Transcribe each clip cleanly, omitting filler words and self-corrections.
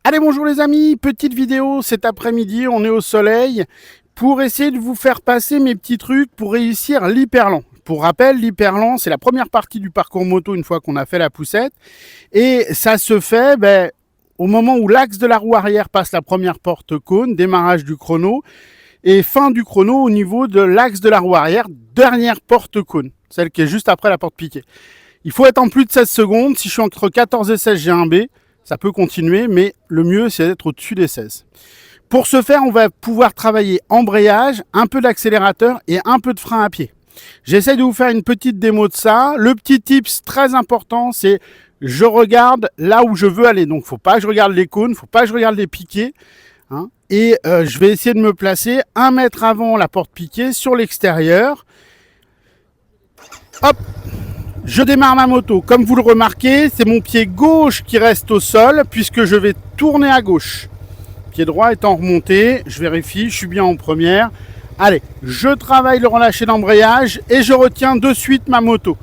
Allez, bonjour les amis, petite vidéo cet après-midi, on est au soleil, pour essayer de vous faire passer mes petits trucs pour réussir l'hyperlent. Pour rappel, l'hyperlent, c'est la première partie du parcours moto une fois qu'on a fait la poussette, et ça se fait au moment où l'axe de la roue arrière passe la première porte cône, démarrage du chrono, et fin du chrono au niveau de l'axe de la roue arrière, dernière porte cône, celle qui est juste après la porte piquée. Il faut être en plus de 16 secondes, si je suis entre 14 et 16, j'ai un B. Ça peut continuer, mais le mieux, c'est d'être au-dessus des 16. Pour ce faire, on va pouvoir travailler embrayage, un peu d'accélérateur et un peu de frein à pied. J'essaie de vous faire une petite démo de ça. Le petit tips très important, c'est je regarde là où je veux aller. Donc, faut pas que je regarde les cônes, faut pas que je regarde les piquets. Et je vais essayer de me placer 1 mètre avant la porte piquée sur l'extérieur. Hop! Je démarre ma moto. Comme vous le remarquez, c'est mon pied gauche qui reste au sol puisque je vais tourner à gauche. Pied droit étant remonté, je vérifie, je suis bien en première. Allez, je travaille le relâché d'embrayage et je retiens de suite ma moto.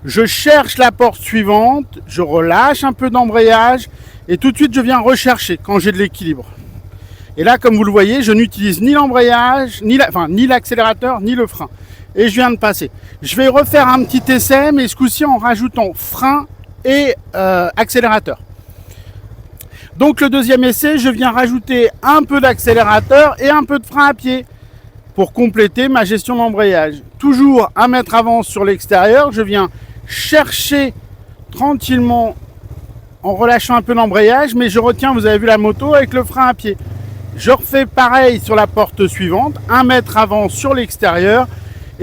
Je cherche la porte suivante, je relâche un peu d'embrayage et tout de suite je viens rechercher quand j'ai de l'équilibre. Et là, comme vous le voyez, je n'utilise ni l'embrayage, ni l'accélérateur, ni le frein. Et je viens de passer. Je vais refaire un petit essai, mais ce coup-ci en rajoutant frein et accélérateur. Donc le deuxième essai, je viens rajouter un peu d'accélérateur et un peu de frein à pied pour compléter ma gestion d'embrayage. Toujours 1 mètre avant sur l'extérieur, je viens chercher tranquillement en relâchant un peu l'embrayage, mais je retiens, vous avez vu la moto, avec le frein à pied. Je refais pareil sur la porte suivante, 1 mètre avant sur l'extérieur,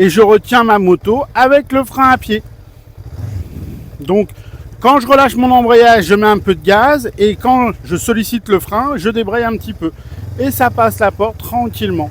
et je retiens ma moto avec le frein à pied. Donc, quand je relâche mon embrayage, je mets un peu de gaz, et quand je sollicite le frein, je débraye un petit peu. Et ça passe la porte tranquillement.